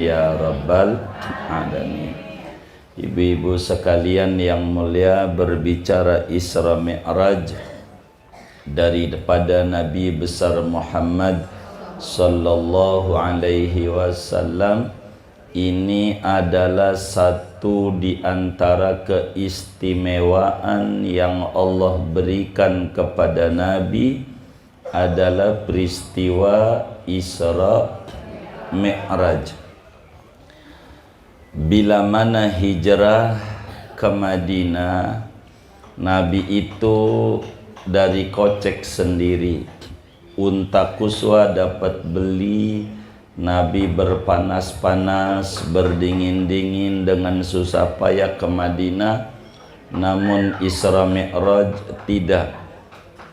Ya Rabbal Alamin. Ibu-ibu sekalian yang mulia, berbicara Isra Mi'raj daripada Nabi besar Muhammad sallallahu alaihi wasallam, ini adalah satu di antara keistimewaan yang Allah berikan kepada Nabi, adalah peristiwa Isra Mi'raj. Bila mana hijrah ke Madinah, Nabi itu dari kocek sendiri. Unta kuswa dapat beli, Nabi berpanas-panas, berdingin-dingin dengan susah payah ke Madinah. Namun Isra Mi'raj tidak.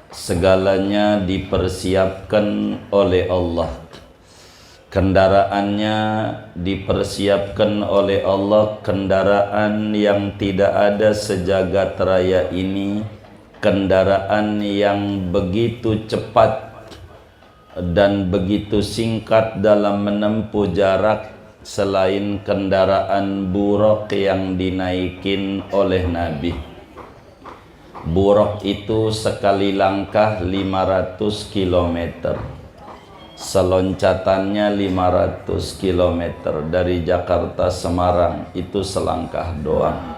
Segalanya dipersiapkan oleh Allah. Kendaraannya dipersiapkan oleh Allah, kendaraan yang tidak ada sejagat raya ini, kendaraan yang begitu cepat dan begitu singkat dalam menempuh jarak, selain kendaraan buraq yang dinaikin oleh Nabi. Buraq itu sekali langkah 500 kilometer. Seloncatannya 500 km dari Jakarta Semarang, itu selangkah doang.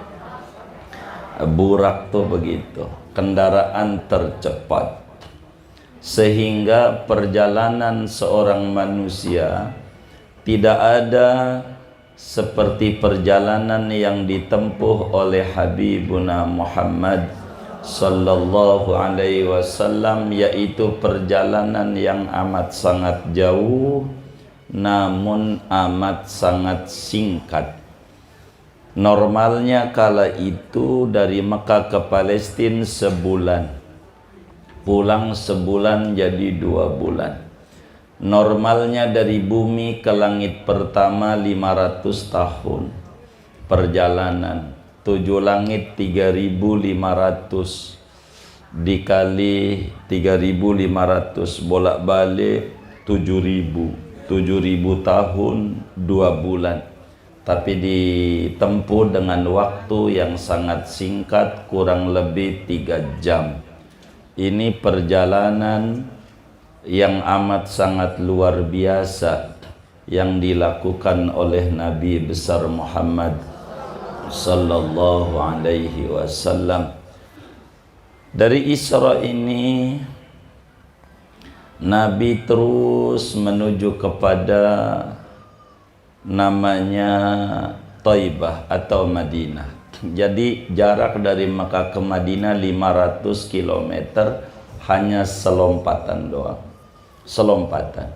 Burak tuh begitu, kendaraan tercepat, sehingga perjalanan seorang manusia tidak ada seperti perjalanan yang ditempuh oleh Habibuna Muhammad sallallahu alaihi wasallam, yaitu perjalanan yang amat sangat jauh namun amat sangat singkat. Normalnya kala itu dari Mekah ke Palestina sebulan, pulang sebulan jadi 2 bulan. Normalnya dari bumi ke langit pertama 500 tahun perjalanan. 7 langit 3.500 dikali 3.500 bolak-balik 7.000 tahun 2 bulan, tapi ditempuh dengan waktu yang sangat singkat, kurang lebih 3 jam. Ini perjalanan yang amat sangat luar biasa yang dilakukan oleh Nabi besar Muhammad sallallahu alaihi wasallam. Dari Isra ini Nabi terus menuju kepada namanya Thaibah atau Madinah. Jadi jarak dari Mekah ke Madinah 500 km, hanya selompatan doang. Selompatan.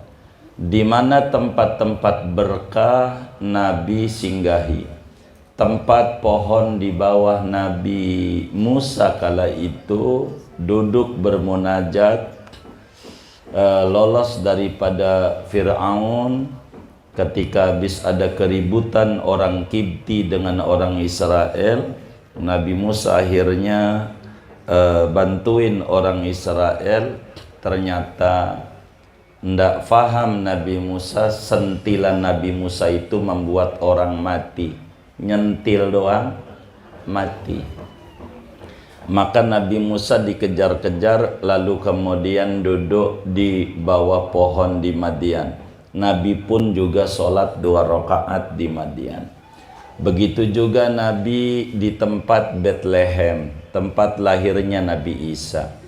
Di mana tempat-tempat berkah Nabi singgahi. Tempat pohon di bawah Nabi Musa kala itu duduk bermunajat, lolos daripada Fir'aun ketika habis ada keributan orang Kipti dengan orang Israel. Nabi Musa akhirnya bantuin orang Israel. Ternyata ndak faham Nabi Musa, sentilan Nabi Musa itu membuat orang mati. Nyentil doang mati. Maka Nabi Musa dikejar-kejar, lalu kemudian duduk di bawah pohon di Madian. Nabi pun juga sholat 2 rakaat di Madian. Begitu juga Nabi di tempat Bethlehem, tempat lahirnya Nabi Isa.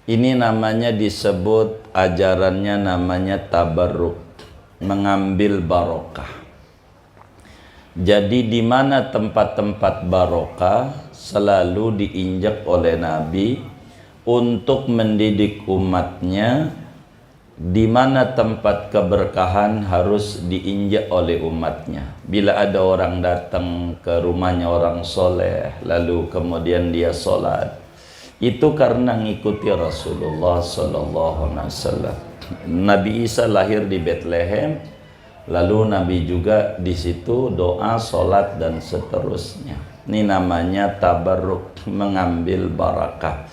Ini namanya disebut, ajarannya namanya tabarruk, mengambil barokah. Jadi di mana tempat-tempat barokah selalu diinjak oleh Nabi untuk mendidik umatnya. Di mana tempat keberkahan harus diinjak oleh umatnya. Bila ada orang datang ke rumahnya orang soleh, lalu kemudian dia sholat, itu karena ngikuti Rasulullah sallallahu alaihi wasallam. Nabi Isa lahir di Bethlehem. Lalu Nabi juga di situ doa, sholat dan seterusnya. Ini namanya tabarruk, mengambil barakah.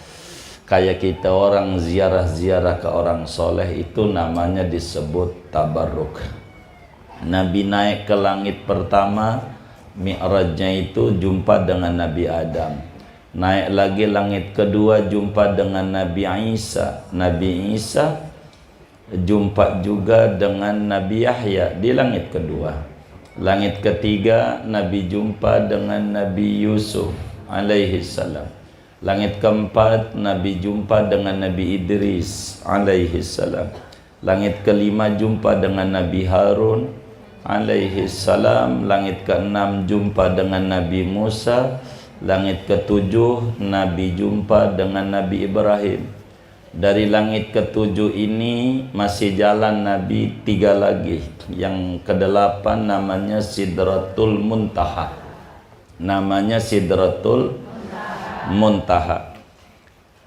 Kayak kita orang ziarah-ziarah ke orang soleh, itu namanya disebut tabarruk. Nabi naik ke langit pertama, mi'rajnya itu jumpa dengan Nabi Adam. Naik lagi langit kedua, jumpa dengan Nabi Isa. Nabi Isa jumpa juga dengan Nabi Yahya di langit kedua. Langit ketiga, Nabi jumpa dengan Nabi Yusuf alaihi salam. Langit keempat, Nabi jumpa dengan Nabi Idris alaihi salam. Langit kelima, jumpa dengan Nabi Harun alaihi salam. Langit keenam, jumpa dengan Nabi Musa. Langit ketujuh, Nabi jumpa dengan Nabi Ibrahim. Dari langit ketujuh ini masih jalan Nabi 3 lagi. Yang kedelapan namanya Sidratul Muntaha. Namanya Sidratul Muntaha.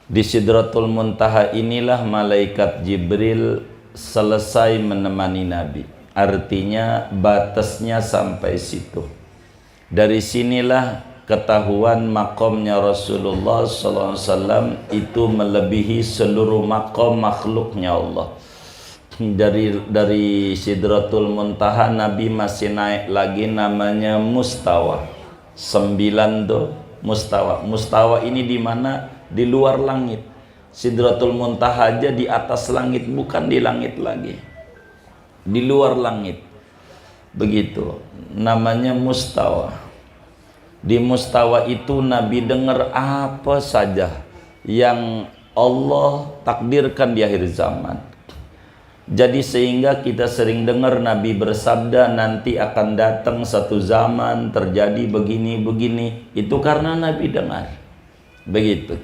Di Sidratul Muntaha inilah malaikat Jibril selesai menemani Nabi. Artinya batasnya sampai situ. Dari sinilah ketahuan makomnya Rasulullah SAW itu melebihi seluruh makom makhluknya Allah. Dari Sidratul Muntaha Nabi masih naik lagi, namanya Mustawa. 9 tuh Mustawa. Mustawa ini di mana? Di luar langit. Sidratul Muntaha aja di atas langit, bukan di langit lagi, di luar langit. Begitu namanya Mustawa. Di Mustawa itu Nabi dengar apa saja yang Allah takdirkan di akhir zaman. Jadi sehingga kita sering dengar Nabi bersabda nanti akan datang satu zaman terjadi begini-begini. Itu karena Nabi dengar. Begitu.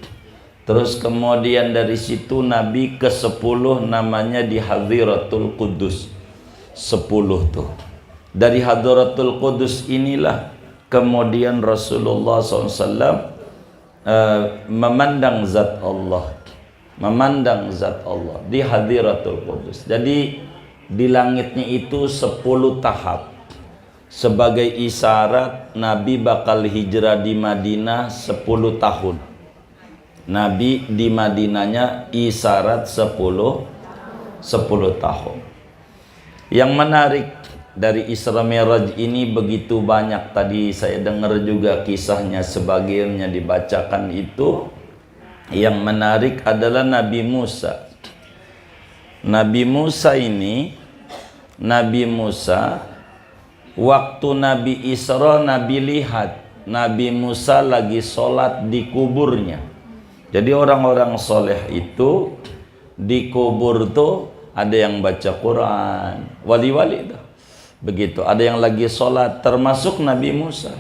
Terus kemudian dari situ Nabi ke-10 namanya di Hadhiratul Qudus. 10 tuh. Dari Hadhiratul Qudus inilah kemudian Rasulullah SAW memandang zat Allah. Memandang zat Allah di Hadhiratul Qudus. Jadi di langitnya itu 10 tahap. Sebagai isyarat Nabi bakal hijrah di Madinah 10 tahun. Nabi di Madinahnya isyarat 10 tahun. Yang menarik dari Isra Mi'raj ini begitu banyak. Tadi saya dengar juga kisahnya, sebagiannya dibacakan itu. Yang menarik adalah Nabi Musa. Nabi Musa ini, Nabi Musa waktu Nabi Isra, Nabi lihat Nabi Musa lagi sholat di kuburnya. Jadi orang-orang soleh itu di kubur tuh ada yang baca Quran, wali-wali itu. Begitu, ada yang lagi sholat, termasuk Nabi Musa.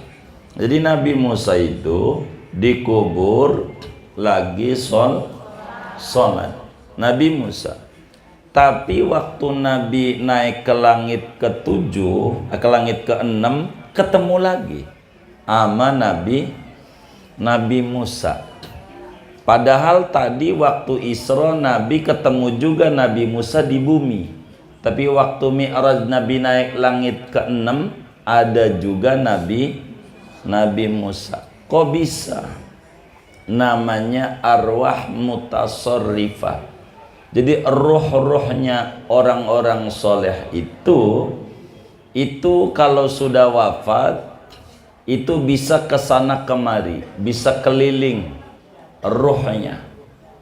Jadi Nabi Musa itu di kubur lagi sholat. Nabi Musa. Tapi waktu Nabi naik ke langit ke-7, ke langit ke-6, ketemu lagi sama Nabi Musa. Padahal tadi waktu Isra Nabi ketemu juga Nabi Musa di bumi. Tapi waktu Mi'raj Nabi naik langit ke-6 ada juga Nabi Musa. Kok bisa? Namanya arwah mutasarrifah. Jadi roh-rohnya orang-orang soleh itu kalau sudah wafat itu bisa kesana kemari, bisa keliling rohnya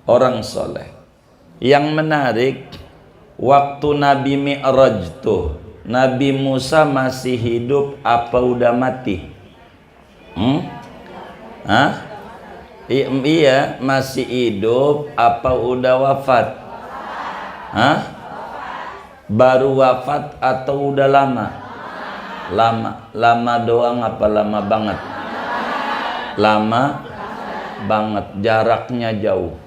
orang soleh. Yang menarik, waktu Nabi Mi'raj tuh Nabi Musa masih hidup apa udah mati? Iya, masih hidup apa udah wafat? Baru wafat atau udah lama? Lama doang apa lama banget? Lama banget, jaraknya jauh.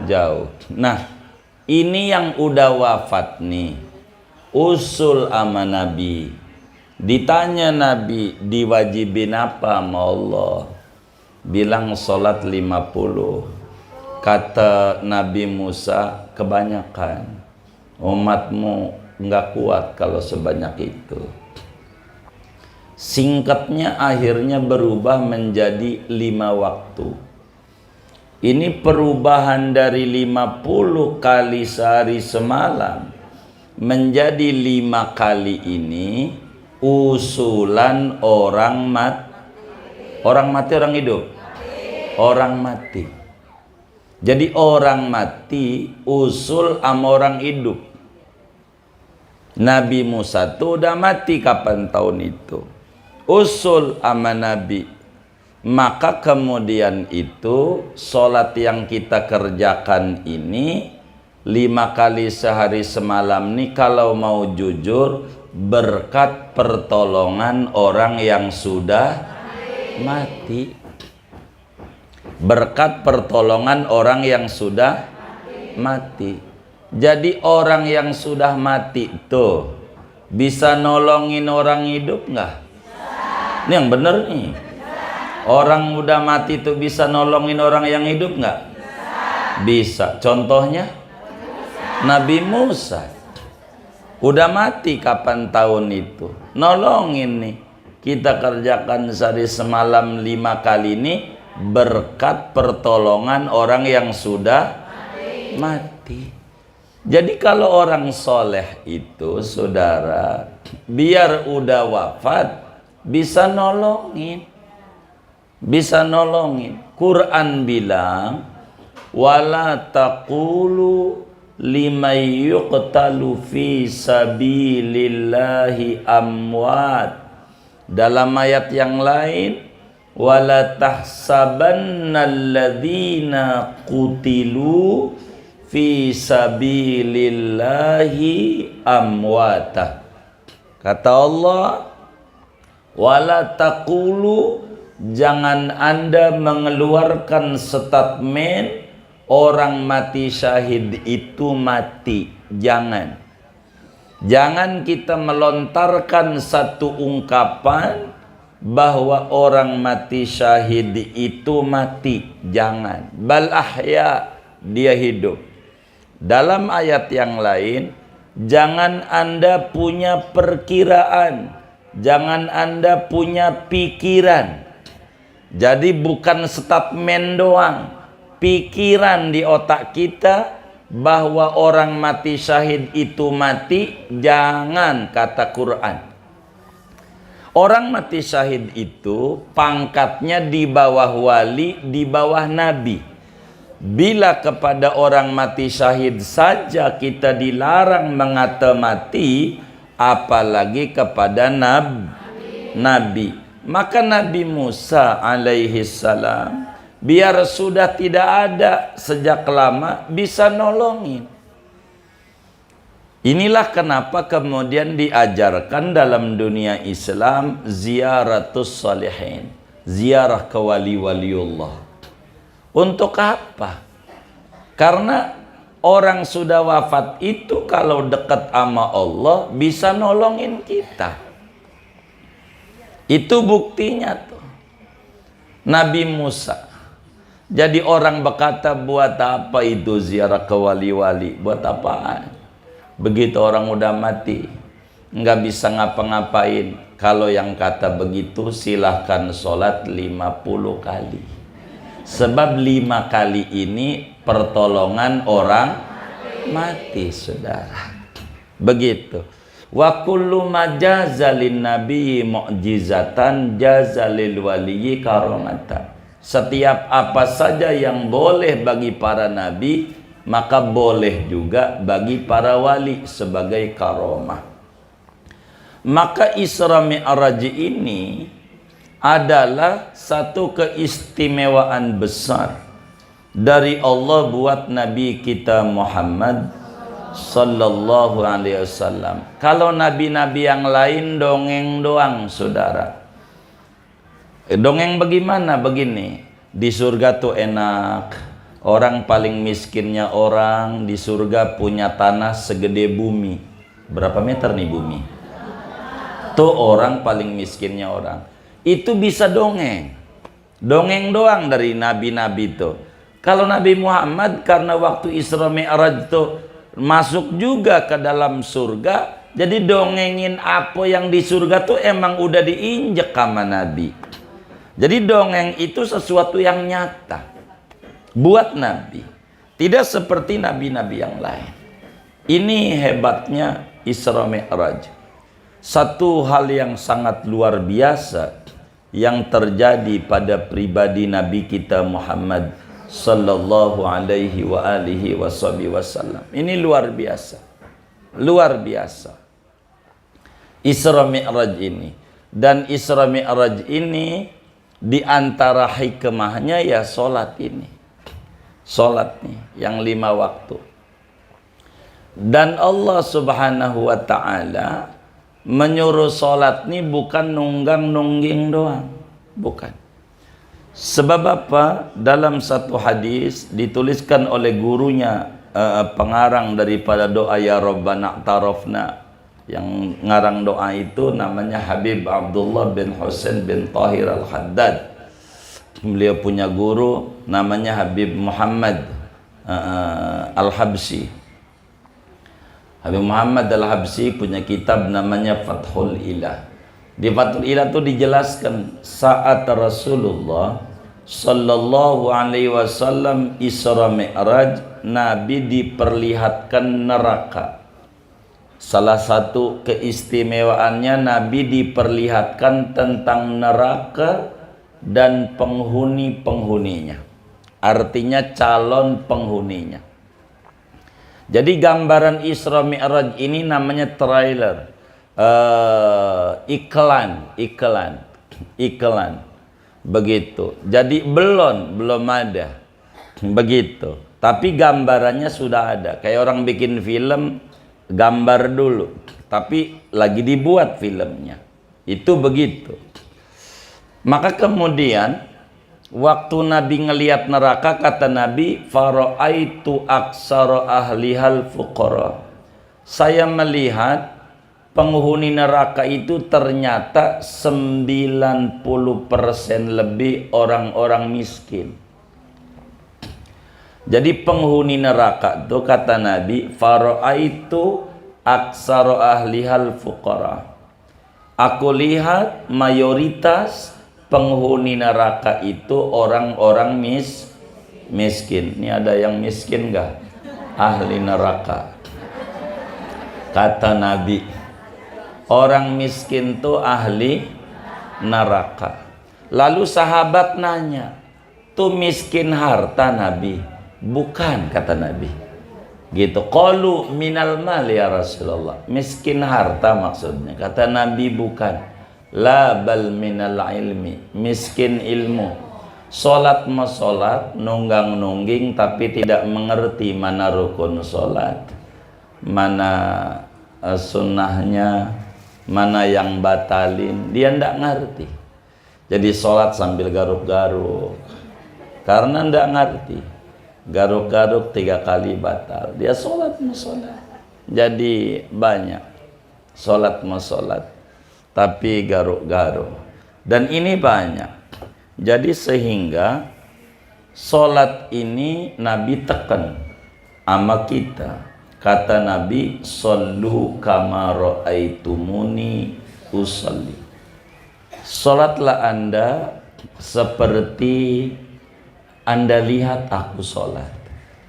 Jauh. Nah, ini yang udah wafat nih, usul ama Nabi. Ditanya Nabi, diwajibin apa sama Allah? Bilang sholat 50. Kata Nabi Musa, kebanyakan. Umatmu nggak kuat kalau sebanyak itu. Singkatnya akhirnya berubah menjadi 5 waktu. Ini perubahan dari 50 kali sehari semalam menjadi 5 kali ini usulan orang mati orang hidup? Orang mati. Jadi orang mati usul sama orang hidup. Nabi Musa tuh udah mati kapan tahun itu? Usul sama Nabi. Maka kemudian itu sholat yang kita kerjakan ini 5 kali sehari semalam nih, kalau mau jujur, berkat pertolongan orang yang sudah mati. Berkat pertolongan orang yang sudah mati. Jadi orang yang sudah mati tuh bisa nolongin orang hidup nggak? Ini yang bener nih. Orang udah mati tuh bisa nolongin orang yang hidup nggak? Bisa. Contohnya Nabi Musa udah mati kapan tahun itu, nolongin nih. Kita kerjakan sehari semalam 5 kali ini berkat pertolongan orang yang sudah mati. Jadi kalau orang soleh itu, saudara, biar udah wafat bisa nolongin, bisa nolongin. Quran bilang wala taqulu liman yuqtalu fi sabilillahi amwat. Dalam ayat yang lain wala tahsabannalladzina qutilu fi sabilillahi amwata. Kata Allah, wala taqulu, jangan Anda mengeluarkan statement orang mati syahid itu mati. Jangan kita melontarkan satu ungkapan bahwa orang mati syahid itu mati. Jangan. Bal ahya, dia hidup. Dalam ayat yang lain, jangan Anda punya perkiraan, jangan Anda punya pikiran. Jadi bukan statement doang, pikiran di otak kita bahwa orang mati syahid itu mati. Jangan, kata Quran. Orang mati syahid itu pangkatnya di bawah wali, di bawah nabi. Bila kepada orang mati syahid saja kita dilarang mengata mati, apalagi kepada nabi. Maka Nabi Musa alaihi salam, biar sudah tidak ada sejak lama, bisa nolongin. Inilah kenapa kemudian diajarkan dalam dunia Islam ziaratus salihin, ziarah ke wali-waliullah. Untuk apa? Karena orang sudah wafat itu kalau dekat sama Allah bisa nolongin kita. Itu buktinya tuh. Nabi Musa. Jadi orang berkata, buat apa itu ziarah ke wali-wali? Buat apaan? Begitu orang udah mati, nggak bisa ngapa-ngapain. Kalau yang kata begitu, silahkan sholat 50 kali. Sebab 5 kali ini pertolongan orang mati, saudara. Begitu. Wa kullu majazalin nabi mu'jizatan jazalil waliyyi karamatan. Setiap apa saja yang boleh bagi para nabi, maka boleh juga bagi para wali sebagai karomah. Maka Isra Mi'raj ini adalah satu keistimewaan besar dari Allah buat Nabi kita Muhammad sallallahu alaihi wasallam. Kalau nabi-nabi yang lain dongeng doang, saudara. Dongeng bagaimana? Begini, di surga tuh enak. Orang paling miskinnya orang di surga punya tanah segede bumi. Berapa meter nih bumi? Tuh orang paling miskinnya orang. Itu bisa dongeng. Dongeng doang dari nabi-nabi tuh. Kalau Nabi Muhammad karena waktu Isra Mi'raj tuh masuk juga ke dalam surga, jadi dongengin apa yang di surga tuh emang udah diinjek sama Nabi. Jadi dongeng itu sesuatu yang nyata buat Nabi, tidak seperti nabi-nabi yang lain. Ini hebatnya Isra Mi'raj. Satu hal yang sangat luar biasa yang terjadi pada pribadi Nabi kita Muhammad sallallahu alaihi wa alihi wasallam. Ini luar biasa. Luar biasa. Isra Mi'raj ini. Dan Isra Mi'raj ini di antara hikmahnya ya solat ini. Solat nih yang 5 waktu. Dan Allah subhanahu wa ta'ala menyuruh solat nih bukan nunggang-nungging doang. Bukan. Sebab apa? Dalam satu hadis dituliskan oleh gurunya, pengarang daripada doa Ya Rabbana Ta'rafna, yang ngarang doa itu namanya Habib Abdullah bin Husain bin Tahir Al-Haddad. Beliau punya guru namanya Habib Muhammad Al-Habsyi. Habib Muhammad Al-Habsyi punya kitab namanya Fathul Ilah. Di Fathul Ilah itu dijelaskan saat Rasulullah sallallahu alaihi wasallam Isra Mi'raj, Nabi diperlihatkan neraka. Salah satu keistimewaannya Nabi diperlihatkan tentang neraka dan penghuni-penghuninya. Artinya calon penghuninya. Jadi gambaran Isra Mi'raj ini namanya trailer, iklan, begitu. Jadi belum ada, begitu. Tapi gambarannya sudah ada. Kayak orang bikin film, gambar dulu, tapi lagi dibuat filmnya. Itu begitu. Maka kemudian waktu Nabi ngelihat neraka, kata Nabi, fara'aitu aksara ahlihal fuqara. Saya melihat penghuni neraka itu ternyata 90% lebih orang-orang miskin. Jadi penghuni neraka itu kata Nabi, fara'aitu aksara ahlihal fuqara. Aku lihat mayoritas penghuni neraka itu orang-orang miskin. Ini ada yang miskin gak? Ahli neraka. Kata Nabi, orang miskin itu ahli neraka. Lalu sahabat nanya, tuh miskin harta Nabi? Bukan, kata Nabi. Gitu. Qalu minal mal ya Rasulullah. Miskin harta maksudnya. Kata Nabi bukan. La bal minal ilmi, miskin ilmu. Solat masolat, nunggang nungging, tapi tidak mengerti mana rukun solat, mana sunnahnya, mana yang batalin. Dia tidak ngerti. Jadi solat sambil garuk-garuk, karena tidak ngerti. Garuk-garuk 3 kali batal. Dia solat masolat. Jadi banyak solat masolat, tapi garuk-garuk. Dan ini banyak. Jadi sehingga solat ini Nabi tekan sama kita. Kata Nabi, sallu kama ra'aitumuni usalli. Solatlah Anda seperti Anda lihat aku solat.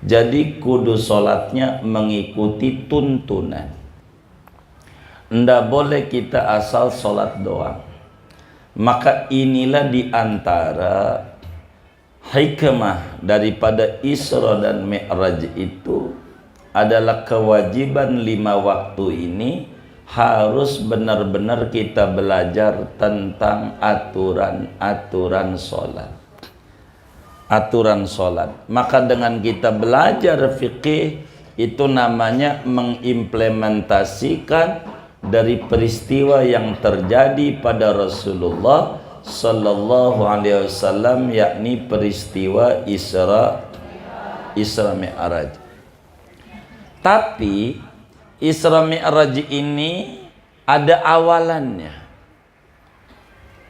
Jadi kudu solatnya mengikuti tuntunan. Ndak boleh kita asal sholat doang. Maka inilah diantara hikmah daripada Isra dan Mi'raj itu adalah kewajiban 5 waktu ini harus benar-benar kita belajar tentang aturan-aturan sholat. Aturan sholat. Maka dengan kita belajar fikih, itu namanya mengimplementasikan dari peristiwa yang terjadi pada Rasulullah sallallahu alaihi wasallam, yakni peristiwa Isra Mi'raj. Tapi Isra Mi'raj ini ada awalannya.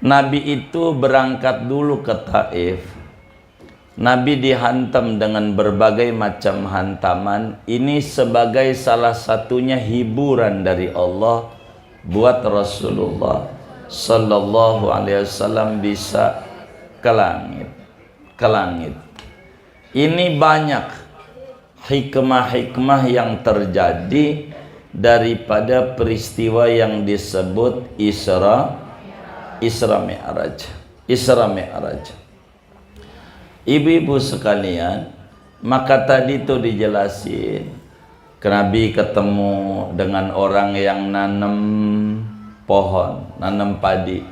Nabi itu berangkat dulu ke Taif. Nabi dihantam dengan berbagai macam hantaman. Ini sebagai salah satunya hiburan dari Allah buat Rasulullah sallallahu alaihi wasallam bisa ke langit. Ini banyak hikmah-hikmah yang terjadi daripada peristiwa yang disebut Isra Mi'raj. Isra Mi'raj. Ibu-ibu sekalian, maka tadi itu dijelasin, Nabi ketemu dengan orang yang nanam pohon, nanam padi.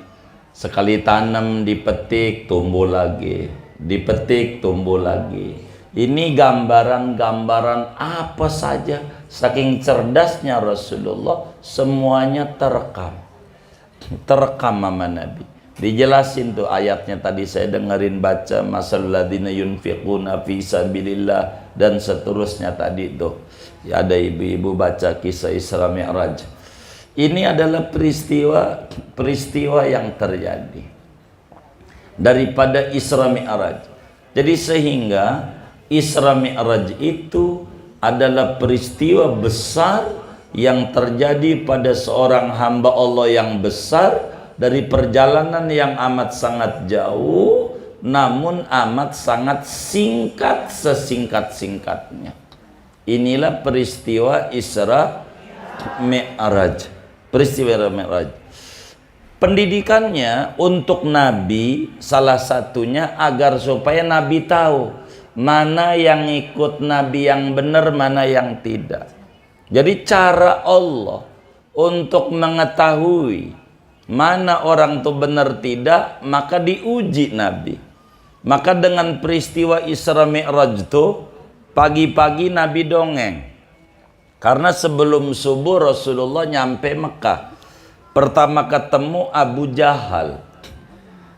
Sekali tanam dipetik tumbuh lagi, dipetik tumbuh lagi. Ini gambaran-gambaran apa saja, saking cerdasnya Rasulullah, semuanya terekam sama Nabi. Dijelasin tuh ayatnya tadi saya dengerin baca, masalul ladzina yunfiquna fi sabilillah dan seterusnya tadi tuh. Ya, ada ibu-ibu baca kisah Isra Mi'raj. Ini adalah peristiwa yang terjadi daripada Isra Mi'raj. Jadi sehingga Isra Mi'raj itu adalah peristiwa besar yang terjadi pada seorang hamba Allah yang besar, dari perjalanan yang amat sangat jauh namun amat sangat singkat, sesingkat-singkatnya. Inilah peristiwa Isra Mi'raj. Peristiwa Mi'raj. Pendidikannya untuk Nabi salah satunya agar supaya Nabi tahu mana yang ikut Nabi yang benar, mana yang tidak. Jadi cara Allah untuk mengetahui mana orang itu benar tidak, maka diuji Nabi. Maka dengan peristiwa Isra Mi'raj itu, pagi-pagi Nabi dongeng. Karena sebelum subuh Rasulullah nyampe Mekah. Pertama ketemu Abu Jahal.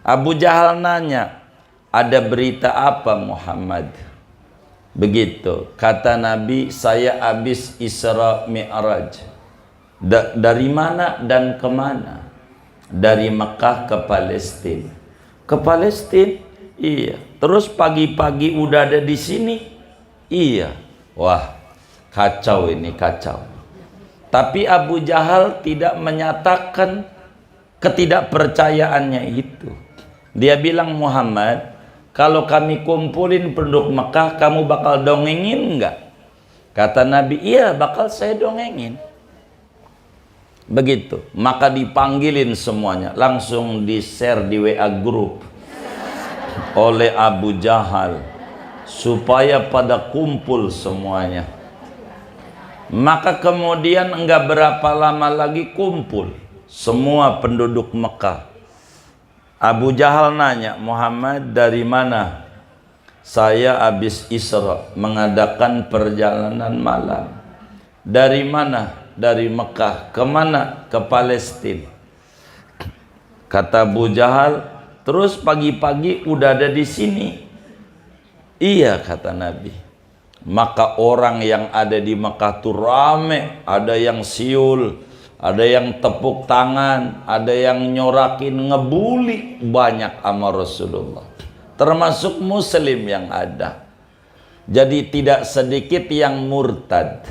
Abu Jahal nanya, ada berita apa Muhammad? Begitu. Kata Nabi, saya habis Isra Mi'raj. Dari mana dan kemana? Dari Mekah ke Palestina. Ke Palestina? Iya. Terus pagi-pagi udah ada di sini? Iya. Wah, kacau ini, kacau. Tapi Abu Jahal tidak menyatakan ketidakpercayaannya itu. Dia bilang, Muhammad, kalau kami kumpulin penduduk Mekah, kamu bakal dongengin enggak? Kata Nabi, iya bakal saya dongengin. Begitu, maka dipanggilin semuanya, langsung di-share di WA group oleh Abu Jahal supaya pada kumpul semuanya. Maka kemudian enggak berapa lama lagi kumpul semua penduduk Mekah. Abu Jahal nanya, Muhammad dari mana? Saya habis Isra, mengadakan perjalanan malam. Dari mana? Dari Mekah. Kemana? Ke Palestina. Kata Abu Jahal, terus pagi-pagi udah ada di sini. Iya, kata Nabi. Maka orang yang ada di Mekah tuh rame, ada yang siul, ada yang tepuk tangan, ada yang nyorakin, ngebuli banyak sama Rasulullah. Termasuk muslim yang ada. Jadi tidak sedikit yang murtad,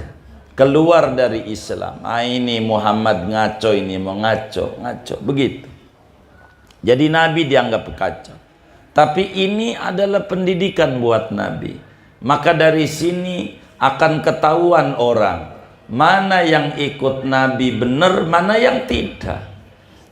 keluar dari Islam. Ah, ini Muhammad ngaco, ini mau ngaco begitu. Jadi Nabi dianggap kacau. Tapi ini adalah pendidikan buat Nabi. Maka dari sini akan ketahuan orang mana yang ikut Nabi benar, mana yang tidak.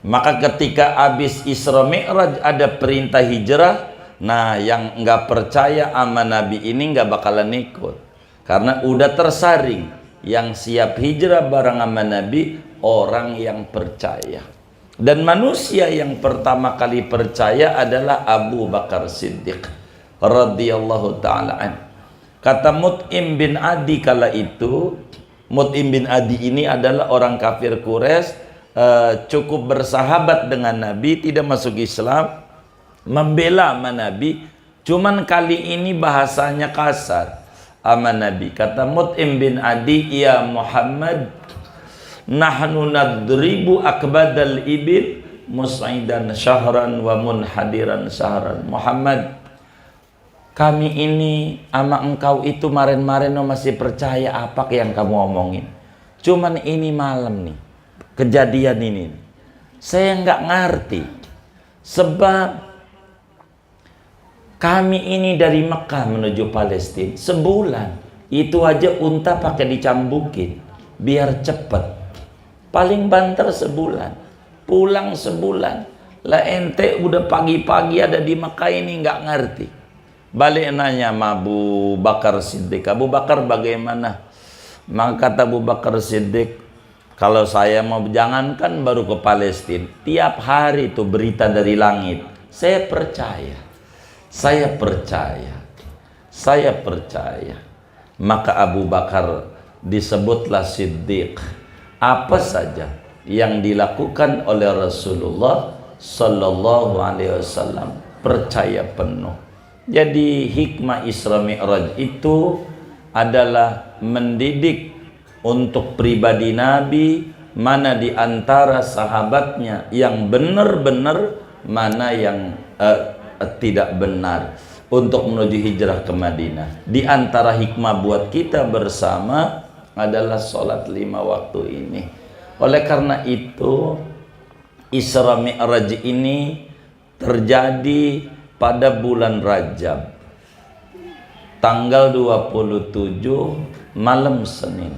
Maka ketika habis Isra Mi'raj ada perintah hijrah, nah yang nggak percaya sama Nabi ini nggak bakalan ikut, karena udah tersaring. Yang siap hijrah bareng sama Nabi orang yang percaya. Dan manusia yang pertama kali percaya adalah Abu Bakar Siddiq radhiyallahu ta'ala an. Kata Mut'im bin Adi kala itu, Mut'im bin Adi ini adalah orang kafir Quraisy, cukup bersahabat dengan Nabi, tidak masuk Islam, membela sama Nabi, cuman kali ini bahasanya kasar sama Nabi. Kata Mut'im bin Adi, ya Muhammad, nahnu nadribu akbadal ibil mus'idan syahran wa munhadiran syahran. Muhammad, kami ini sama engkau itu kemarin-kemarin masih percaya apa yang kamu omongin. Cuman ini malam nih, kejadian ini saya nggak ngerti. Sebab kami ini dari Mekah menuju Palestina sebulan, itu aja unta pakai dicambukin. biar cepat. Paling banter sebulan, pulang sebulan. Lah ente udah pagi-pagi ada di Mekah ini nggak ngerti. Balik nanya sama Abu Bakar Siddiq, Abu Bakar bagaimana? Maka kata Abu Bakar Siddiq, kalau saya mau jangankan baru ke Palestina, tiap hari itu berita dari langit, saya percaya. Maka Abu Bakar disebutlah Siddiq. Apa saja yang dilakukan oleh Rasulullah Sallallahu Alaihi Wasallam percaya penuh. Jadi hikmah Isra Mi'raj itu adalah mendidik untuk pribadi Nabi, mana di antara sahabatnya yang benar-benar, mana yang tidak benar, untuk menuju hijrah ke Madinah. Di antara hikmah buat kita bersama adalah sholat 5 waktu ini. Oleh karena itu Isra Mi'raj ini terjadi pada bulan Rajab, tanggal 27 malam Senin,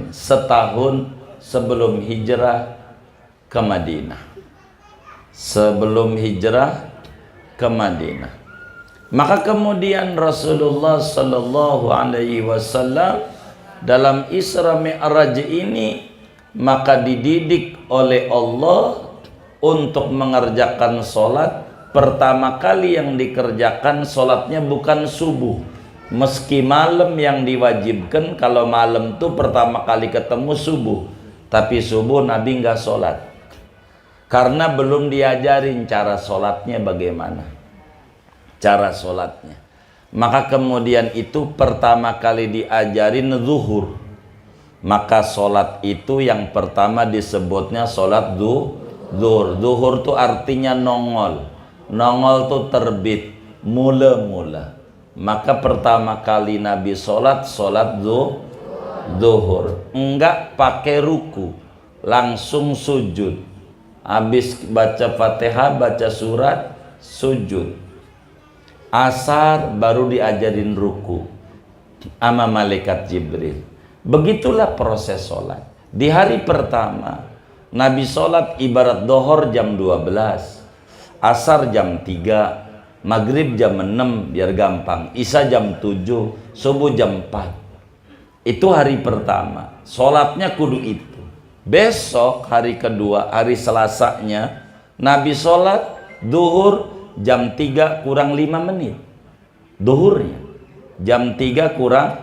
setahun sebelum hijrah ke Madinah. Maka kemudian Rasulullah Sallallahu Alaihi Wasallam dalam Isra Mi'raj ini maka dididik oleh Allah untuk mengerjakan sholat. Pertama kali yang dikerjakan sholatnya bukan subuh, meski malam yang diwajibkan. Kalau malam tuh pertama kali ketemu subuh, tapi subuh Nabi nggak sholat karena belum diajarin cara sholatnya bagaimana, cara sholatnya. Maka kemudian itu pertama kali diajarin zuhur. Maka sholat itu yang pertama disebutnya sholat zuhur. Zuhur itu artinya nongol. Nongol itu terbit, mula-mula. Maka pertama kali Nabi sholat zuhur. Enggak pakai ruku, langsung sujud. Habis baca Fatihah, baca surat, sujud. Asar baru diajarin ruku sama malaikat Jibril. Begitulah proses sholat. Di hari pertama Nabi sholat ibarat dohor jam 12, asar jam 3, maghrib jam 6 biar gampang, isya jam 7, subuh jam 4. Itu hari pertama, sholatnya kudu itu. Besok hari kedua, hari Selasanya, Nabi sholat duhur jam 3 kurang 5 menit. Duhurnya jam 3 kurang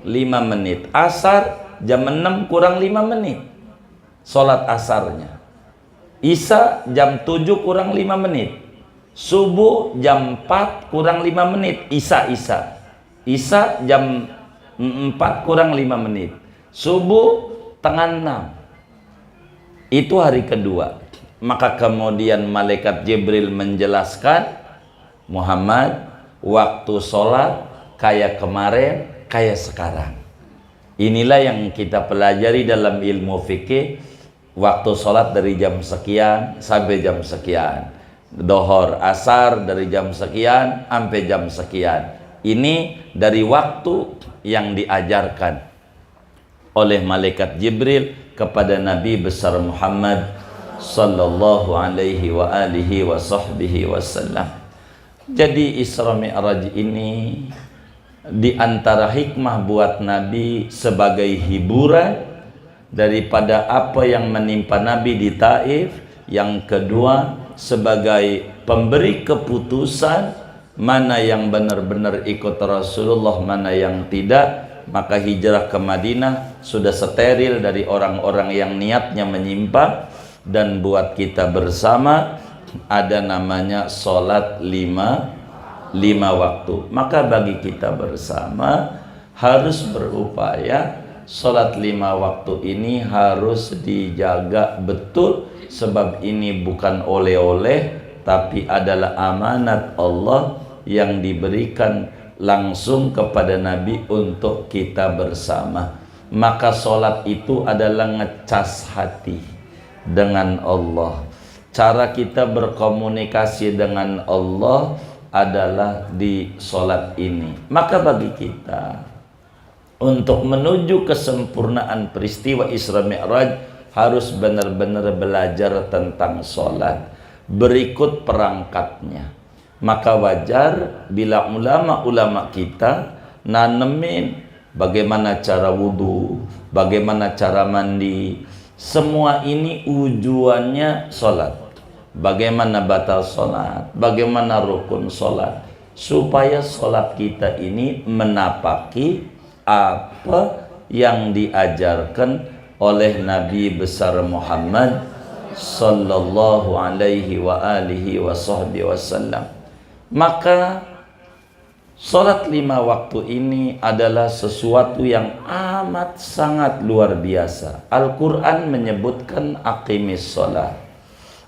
5 menit. Asar jam 6 kurang 5 menit. Sholat asarnya. Isya jam 7 kurang 5 menit. Subuh jam 4 kurang 5 menit. Isya jam 4 kurang 5 menit. Subuh tengah 6. Itu hari kedua. Maka kemudian malaikat Jibril menjelaskan, Muhammad, waktu sholat kayak kemarin, kayak sekarang. Inilah yang kita pelajari dalam ilmu fikih. Waktu sholat dari jam sekian sampai jam sekian. Dohor, asar dari jam sekian sampai jam sekian. Ini dari waktu yang diajarkan oleh malaikat Jibril kepada Nabi besar Muhammad sallallahu alaihi wa alihi wa sahbihi wasallam. Jadi Isra Mi'raj ini di antara hikmah buat Nabi sebagai hiburan daripada apa yang menimpa Nabi di Taif. Yang kedua sebagai pemberi keputusan mana yang benar-benar ikut Rasulullah, mana yang tidak. Maka hijrah ke Madinah sudah steril dari orang-orang yang niatnya menyimpang. Dan buat kita bersama ada namanya sholat 5 waktu. Maka bagi kita bersama harus berupaya sholat 5 waktu ini harus dijaga betul. Sebab ini bukan oleh-oleh, tapi adalah amanat Allah yang diberikan langsung kepada Nabi untuk kita bersama. Maka sholat itu adalah ngecas hati dengan Allah. Cara kita berkomunikasi dengan Allah adalah di sholat ini. Maka bagi kita Untuk menuju kesempurnaan peristiwa Isra Mi'raj harus benar-benar belajar tentang sholat. Berikut perangkatnya. Maka wajar bila ulama-ulama kita nanemin bagaimana cara wudhu, bagaimana cara mandi. Semua ini tujuannya sholat. Bagaimana batal sholat, bagaimana rukun sholat. Supaya sholat kita ini menapaki apa yang diajarkan oleh Nabi besar Muhammad sallallahu alaihi wa alihi wa sahbihi wasallam. Maka sholat 5 waktu ini adalah sesuatu yang amat sangat luar biasa. Al-Quran menyebutkan aqimis sholat.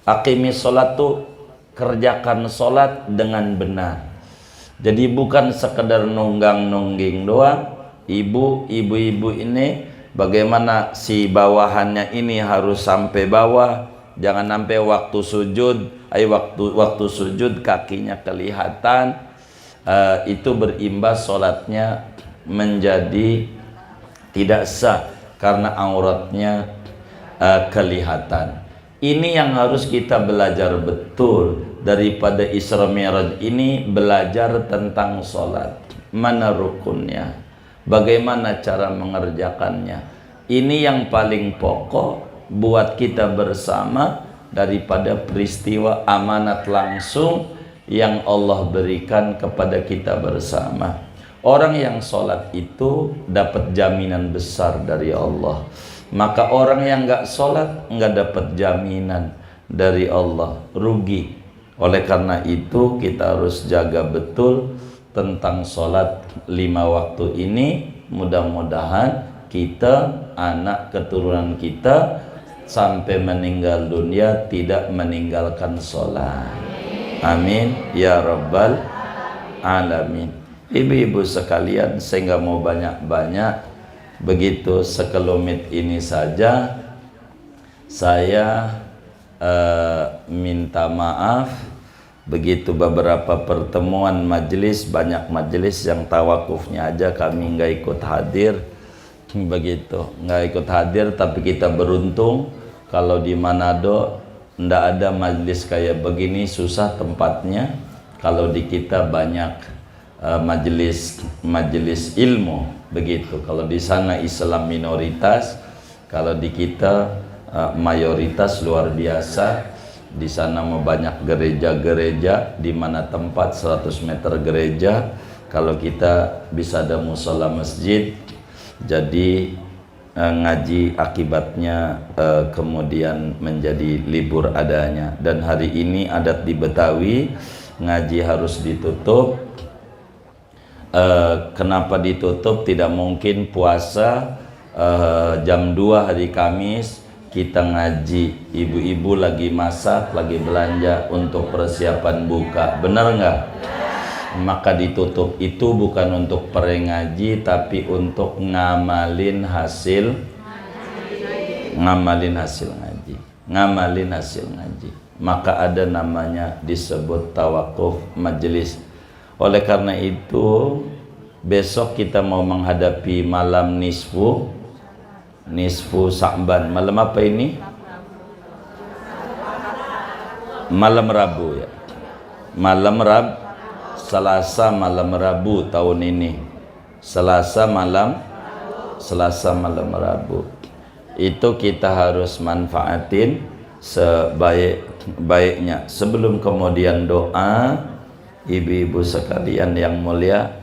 Aqimis sholat itu kerjakan sholat dengan benar. Jadi bukan sekedar nunggang-nungging doang. Ibu-ibu ini bagaimana si bawahannya ini harus sampai bawah, jangan sampai waktu sujud, waktu sujud kakinya kelihatan, itu berimbas sholatnya menjadi tidak sah karena auratnya kelihatan. Ini yang harus kita belajar betul daripada Isra Mi'raj ini, belajar tentang sholat, mana rukunnya, bagaimana cara mengerjakannya. Ini yang paling pokok buat kita bersama daripada peristiwa amanat langsung yang Allah berikan kepada kita bersama. Orang yang sholat itu dapat jaminan besar dari Allah. Maka orang yang nggak sholat nggak dapat jaminan dari Allah, rugi. Oleh karena itu kita harus jaga betul tentang sholat 5 waktu ini. Mudah-mudahan kita, anak keturunan kita sampai meninggal dunia tidak meninggalkan sholat. Amin ya rabbal alamin. Ibu-ibu sekalian, saya nggak mau banyak-banyak, begitu sekelumit ini saja saya minta maaf. Begitu beberapa pertemuan majelis, banyak majelis yang tawakufnya aja kami nggak ikut hadir. Begitu nggak ikut hadir, tapi kita beruntung kalau di Manado ndak ada majelis kayak begini, susah tempatnya. Kalau di kita banyak majelis ilmu, begitu. Kalau di sana Islam minoritas, kalau di kita mayoritas luar biasa. Di sana mau banyak gereja-gereja, di mana tempat 100 meter gereja. Kalau kita bisa ada musola masjid, jadi ngaji akibatnya kemudian menjadi libur adanya. Dan hari ini adat di Betawi, ngaji harus ditutup. Kenapa ditutup? Tidak mungkin puasa jam 2 hari Kamis kita ngaji, ibu-ibu lagi masak, lagi belanja untuk persiapan buka, benar nggak? Maka ditutup itu bukan untuk ngaji, tapi untuk ngamalin hasil ngaji. Maka ada namanya disebut tawakuf majelis. Oleh karena itu besok kita mau menghadapi malam nisfu Sa'ban. Malam apa ini? Malam Rabu ya. Selasa malam Rabu tahun ini. Selasa malam Rabu. Itu kita harus manfaatin sebaik-baiknya. Sebelum kemudian doa, ibu-ibu sekalian yang mulia,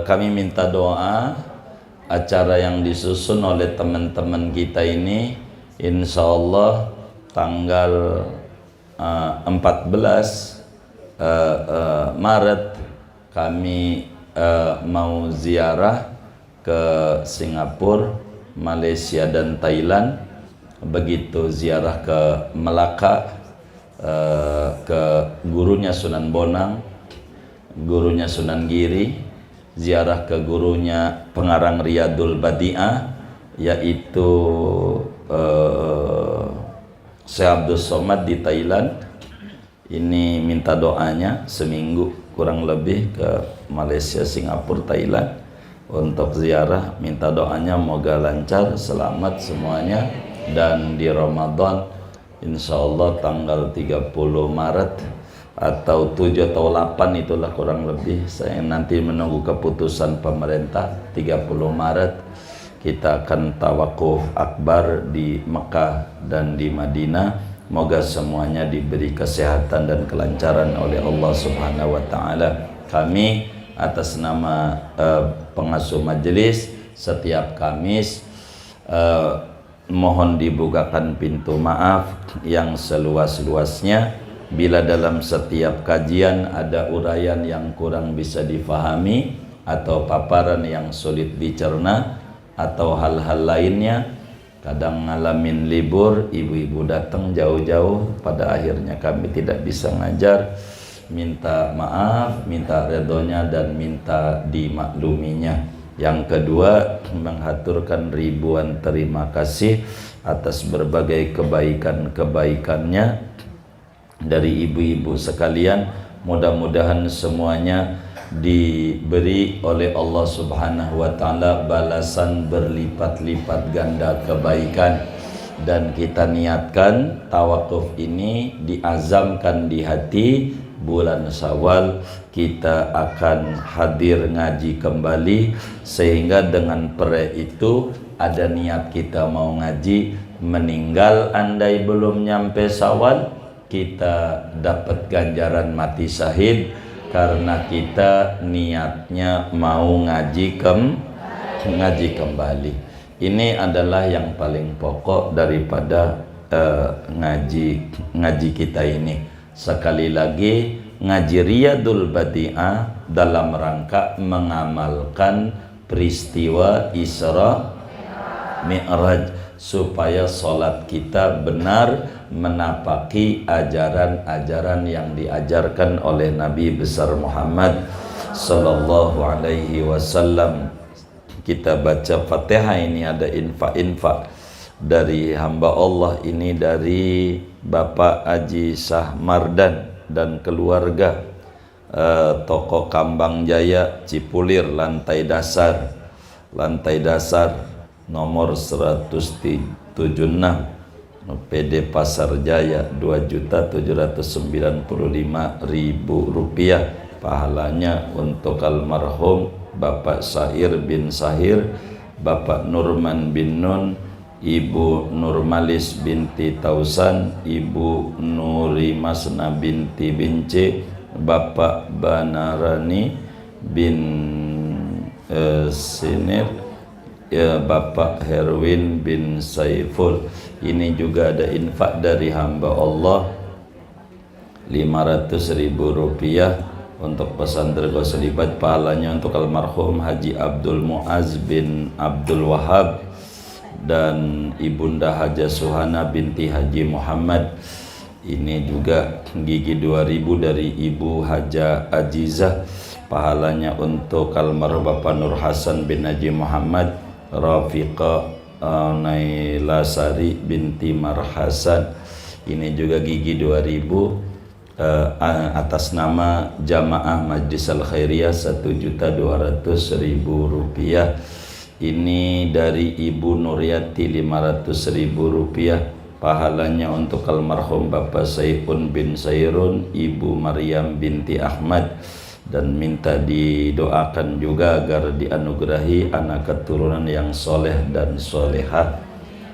kami minta doa acara yang disusun oleh teman-teman kita ini, insya Allah tanggal 14 Maret kami mau ziarah ke Singapura, Malaysia dan Thailand. Begitu ziarah ke Melaka, ke gurunya Sunan Bonang, gurunya Sunan Giri, ziarah ke gurunya pengarang Riyadul Badi'ah, yaitu Syekh Abdul Somad di Thailand. Ini minta doanya seminggu kurang lebih ke Malaysia, Singapura, Thailand. untuk ziarah, minta doanya moga lancar, selamat semuanya. Dan di Ramadan insya Allah tanggal 30 Maret atau 7 atau 8 itulah kurang lebih, saya nanti menunggu keputusan pemerintah. 30 Maret kita akan tawakuf akbar di Mekah dan di Madinah. Moga semuanya diberi kesehatan dan kelancaran oleh Allah Subhanahu wa taala. Kami atas nama pengasuh majelis setiap Kamis mohon dibukakan pintu maaf yang seluas-luasnya bila dalam setiap kajian ada uraian yang kurang bisa difahami atau paparan yang sulit dicerna atau hal-hal lainnya. Kadang ngalamin libur, ibu-ibu datang jauh-jauh, pada akhirnya kami tidak bisa ngajar. Minta maaf, minta redonya dan minta dimakluminya. Yang kedua, menghaturkan ribuan terima kasih atas berbagai kebaikan-kebaikannya dari ibu-ibu sekalian. Mudah-mudahan semuanya diberi oleh Allah Subhanahu wa taala balasan berlipat-lipat ganda kebaikan. Dan kita niatkan tawakuf ini diazamkan di hati, bulan Syawal kita akan hadir ngaji kembali, sehingga dengan pere itu ada niat kita mau ngaji, meninggal andai belum nyampe Syawal kita dapat ganjaran mati syahid karena kita niatnya mau ngaji kembali. Ini adalah yang paling pokok daripada ngaji kita ini. Sekali lagi, ngaji Riyadul Badi'ah dalam rangka mengamalkan peristiwa Isra Mi'raj supaya sholat kita benar menapaki ajaran-ajaran yang diajarkan oleh Nabi besar Muhammad sallallahu alaihi wasallam. Kita baca Fatihah ini ada infak-infak dari hamba Allah ini, dari Bapak Haji Syah Mardan dan keluarga, toko Kambang Jaya Cipulir, lantai dasar nomor 176, PD Pasar Jaya, Rp2.795.000. Pahalanya untuk almarhum Bapak Sahir bin Sahir, Bapak Nurman bin Nun, Ibu Nurmalis binti Tausan, Ibu Nuri Masna binti Bince, Bapak Banarani bin Sinir, ya, Bapak Herwin bin Saiful. Ini juga ada infak dari hamba Allah Rp500.000 untuk pesantren Goselibat. Pahalanya untuk almarhum Haji Abdul Muaz bin Abdul Wahab dan Ibunda Haja Suhana binti Haji Muhammad. Ini juga gigi 2.000 dari Ibu Haja Ajizah. Pahalanya untuk almarhum Bapak Nur Hasan bin Haji Muhammad, Rafiqa Nailasari binti Marhasan. Ini juga gigi 2.000 atas nama Jamaah Majlis Al Khairiyah, Rp1.200.000. Ini dari Ibu Nuryati Rp500.000. Pahalanya untuk almarhum Bapak Saifun bin Sairun, Ibu Maryam binti Ahmad, dan minta didoakan juga agar dianugerahi anak keturunan yang soleh dan solehah.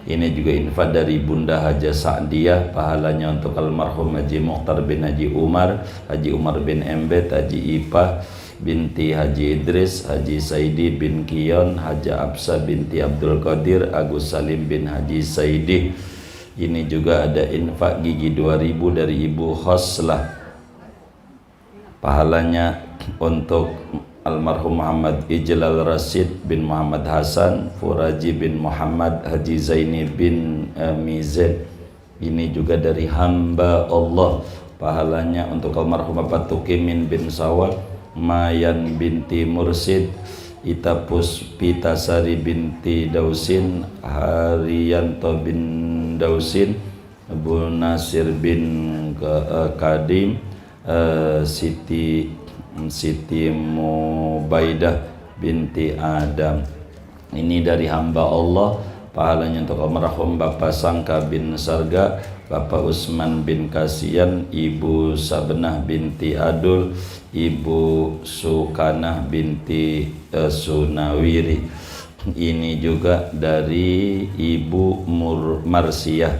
Ini juga infak dari Bunda Haja Sa'diyah. Pahalanya untuk almarhum Haji Mukhtar bin Haji Umar, Haji Umar bin Embet, Haji Ipah binti Haji Idris, Haji Saidi bin Kion, Haja Absa binti Abdul Qadir, Agus Salim bin Haji Saidi. Ini juga ada infak gigi 2.000 dari Ibu Khoslah. Pahalanya untuk almarhum Muhammad Ijlal Rasid bin Muhammad Hasan, Furaji bin Muhammad, Haji Zaini bin Mizan. Ini juga dari hamba Allah. Pahalanya untuk almarhum Bapak Tukimin bin Sawal, Mayan binti Mursid, Ita Puspitasari binti Dausin, Haryanto bin Dausin, Abu Nasir bin Kadim, Siti Mubaidah binti Adam. Ini dari hamba Allah, pahalanya untuk almarhum Bapak Sangka bin Sarga, Bapak Usman bin Kasian, Ibu Sabenah binti Adul, Ibu Sukanah binti Sunawiri. Ini juga dari Ibu Marsiah,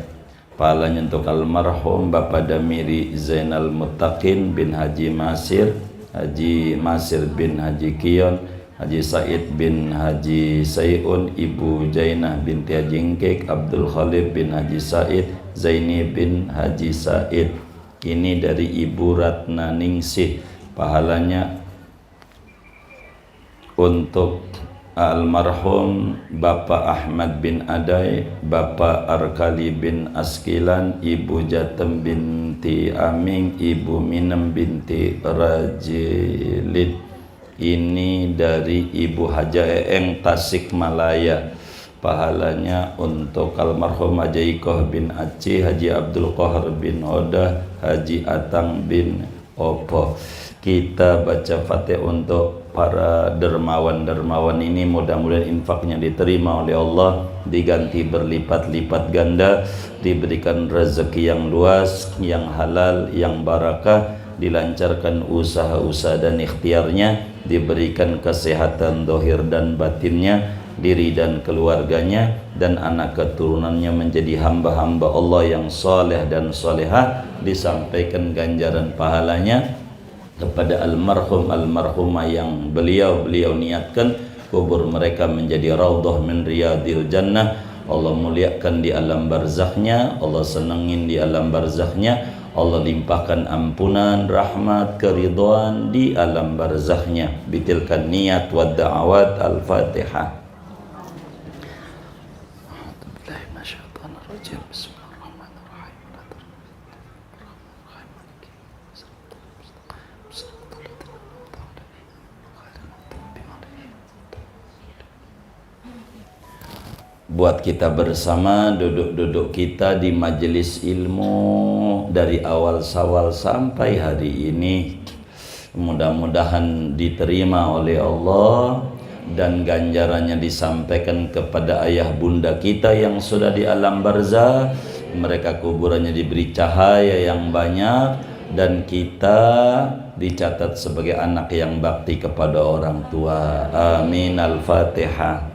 pahalanya untuk almarhum Bapak Damiri Zainal Muttaqin bin Haji Masir, Haji Masir bin Haji Kion, Haji Said bin Haji Sayun, Ibu Jainah binti Haji Ngkek, Abdul Khalid bin Haji Said, Zaini bin Haji Said. Ini dari Ibu Ratna Ningsih, pahalanya untuk almarhum Bapak Ahmad bin Adai, Bapak Arkali bin Askilan, Ibu Jatem binti Aming, Ibu Minem binti Rajilid. Ini dari Ibu Haja Eeng Tasikmalaya, pahalanya untuk almarhum Haji Ikoh bin Aceh, Haji Abdul Qahar bin Odah, Haji Atang bin Opo. Kita baca Fatihah untuk para dermawan-dermawan ini, mudah-mudahan infaknya diterima oleh Allah, diganti berlipat-lipat ganda, diberikan rezeki yang luas, yang halal, yang barakah, dilancarkan usaha-usaha dan ikhtiarnya, diberikan kesehatan dohir dan batinnya, diri dan keluarganya dan anak keturunannya menjadi hamba-hamba Allah yang soleh dan solehah, disampaikan ganjaran pahalanya kepada almarhum almarhumah yang beliau niatkan kubur mereka menjadi raudhah min riyadil jannah. Allah muliakan di alam barzakhnya, Allah senengin di alam barzakhnya, Allah limpahkan ampunan, rahmat, keridhaan di alam barzakhnya. Bitilkan niat wa da'awat. Al-Fatihah. Buat kita bersama, duduk-duduk kita di majelis ilmu dari awal Syawal sampai hari ini, mudah-mudahan diterima oleh Allah dan ganjarannya disampaikan kepada ayah bunda kita yang sudah di alam barzah. Mereka kuburannya diberi cahaya yang banyak dan kita dicatat sebagai anak yang bakti kepada orang tua. Amin. Al-Fatihah.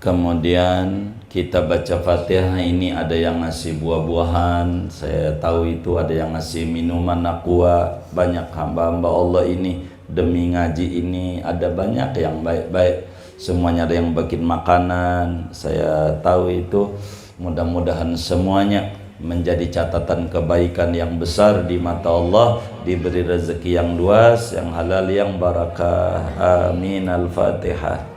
Kemudian kita baca Fatihah, ini ada yang ngasih buah-buahan, saya tahu itu ada yang ngasih minuman aqua. Banyak hamba-hamba Allah ini demi ngaji ini, ada banyak yang baik-baik, semuanya ada yang bikin makanan, saya tahu itu. Mudah-mudahan semuanya menjadi catatan kebaikan yang besar di mata Allah, diberi rezeki yang luas, yang halal, yang barakah. Amin. Al-Fatihah.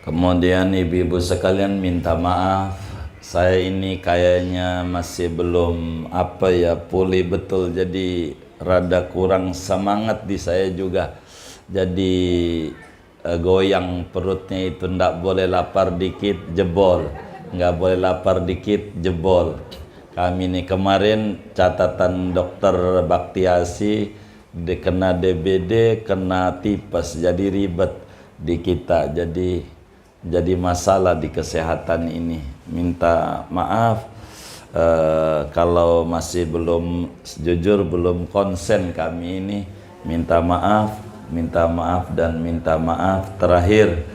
Kemudian ibu-ibu sekalian minta maaf, saya ini kayaknya masih belum pulih betul, jadi rada kurang semangat di saya juga. Jadi goyang perutnya itu, ndak boleh lapar dikit jebol, nggak boleh lapar dikit jebol. Kami ini kemarin catatan dokter Baktiasi kena DBD, kena tipes, jadi ribet di kita, jadi masalah di kesehatan ini. Minta maaf kalau masih belum jujur, belum konsen kami ini. Minta maaf dan minta maaf. Terakhir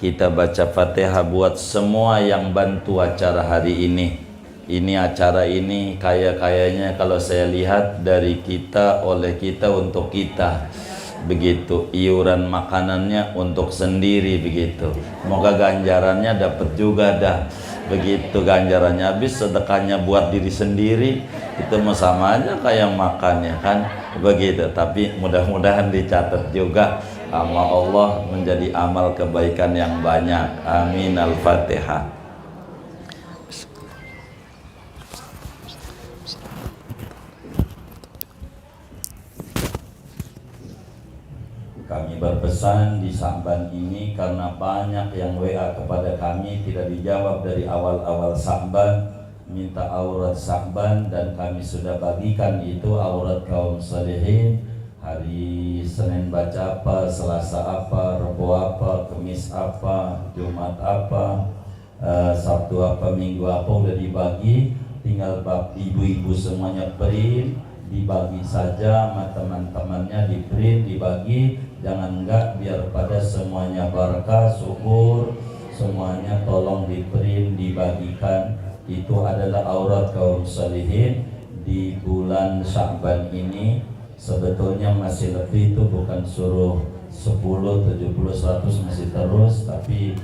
kita baca Fatihah buat semua yang bantu acara hari ini. Ini acara ini kayaknya kalau saya lihat dari kita, oleh kita, untuk kita. Begitu, iuran makanannya untuk sendiri, begitu. Semoga ganjarannya dapat juga dah. Begitu ganjarannya habis, sedekahnya buat diri sendiri, itu sama aja kayak makannya kan, begitu. Tapi mudah-mudahan dicatat juga sama Allah menjadi amal kebaikan yang banyak. Amin. Al-Fatihah. Kami berpesan di Sa'ban ini karena banyak yang WA kepada kami tidak dijawab dari awal-awal Sa'ban, minta aurat Sa'ban, dan kami sudah bagikan itu aurat kaum salihin. Hari Senin baca apa, Selasa apa, Rabu apa, Kamis apa, Jumat apa, Sabtu apa, Minggu apa, udah dibagi. Tinggal ibu-ibu semuanya print, dibagi saja sama teman-temannya, di print, dibagi. Jangan enggak, biar pada semuanya barakah, subur, semuanya tolong di print, dibagikan. Itu adalah aurat kaum salihin di bulan Sya'ban ini. Sebetulnya masih lebih, itu bukan suruh 10, 70, 100 masih terus, tapi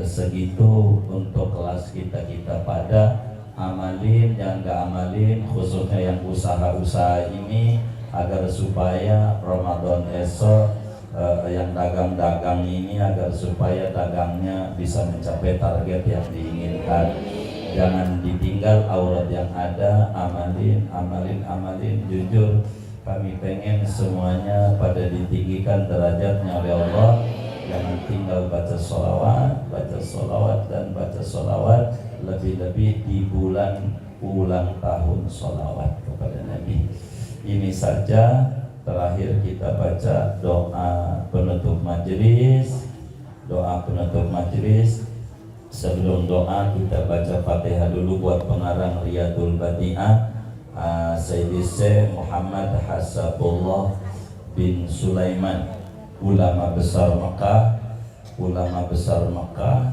segitu untuk kelas kita pada amalin, jangan gak amalin, khususnya yang usaha-usaha ini, agar supaya Ramadan esok yang dagang-dagang ini, agar supaya dagangnya bisa mencapai target yang diinginkan. Jangan ditinggal aurat yang ada, amalin. Jujur kami pengen semuanya pada ditinggikan derajatnya oleh Allah. Jangan tinggal baca sholawat dan baca sholawat, lebih-lebih di bulan ulang tahun sholawat kepada Nabi. Ini saja. Terakhir kita baca doa penutup majelis. Sebelum doa kita baca Fatihah dulu buat pengarang Riyadul Badi'ah, Sayyidi Syekh Muhammad Hasabullah bin Sulaiman, ulama besar Mekah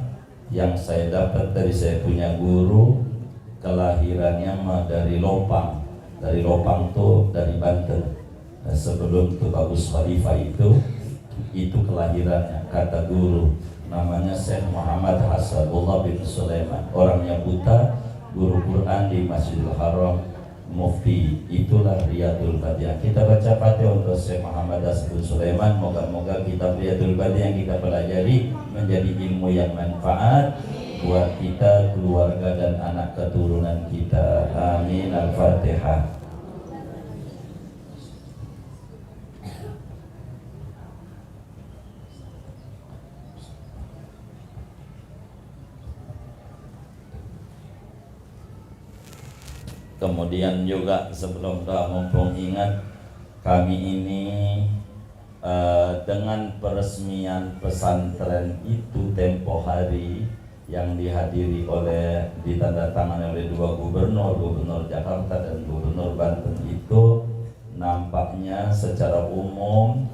yang saya dapat dari saya punya guru. Kelahirannya mah dari Lopang tuh dari Banten. Sebelum itu Bagus Khalifah itu kelahirannya, kata guru, namanya Syekh Muhammad Hasabullah bin Sulaiman, orangnya buta, guru Quran di Masjidil Haram, mufti. Itulah Riyadul Badi'ah. Kita baca Fatihah untuk Syekh Muhammad Hasabullah bin Sulaiman. Moga-moga kitab Riyadul Badi'ah yang kita pelajari menjadi ilmu yang manfaat buat kita, keluarga dan anak keturunan kita. Amin. Al-Fatihah. Kemudian juga sebelum doa, mumpung ingat kami ini dengan peresmian pesantren itu tempo hari yang dihadiri oleh, ditandatangani oleh dua gubernur Jakarta dan gubernur Banten, itu nampaknya secara umum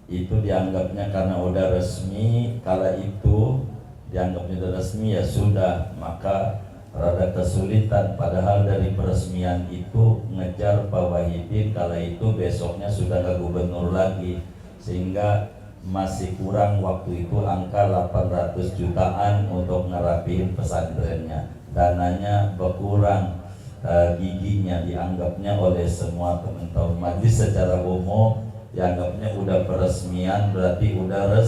itu dianggapnya karena udah resmi. Kala itu dianggapnya udah resmi, ya sudah, maka rada kesulitan. Padahal dari peresmian itu ngejar Pak Wahidin kala itu besoknya sudah ke gubernur lagi, sehingga masih kurang waktu itu angka 800 jutaan untuk ngerapiin pesantrennya. Dananya berkurang, giginya dianggapnya oleh semua teman-teman majlis secara umum, dianggapnya udah peresmian berarti udah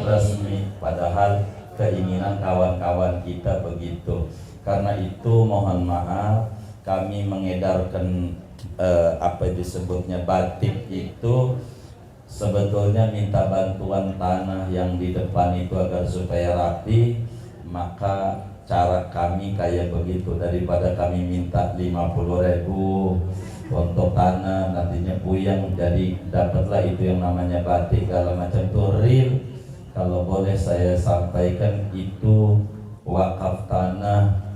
resmi. Padahal keinginan kawan-kawan kita begitu. Karena itu mohon maaf, kami mengedarkan apa disebutnya batik itu sebetulnya minta bantuan tanah yang di depan itu agar supaya rapi. Maka cara kami kayak begitu, daripada kami minta 50.000 untuk tanah, nantinya puyeng, jadi dapatlah itu yang namanya batik segala macam itu real. Kalau boleh saya sampaikan, itu wakaf tanah.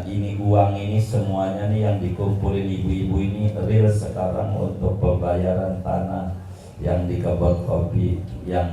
Ini uang ini semuanya nih yang dikumpulin ibu-ibu ini real sekarang untuk pembayaran tanah yang di kebun kopi yang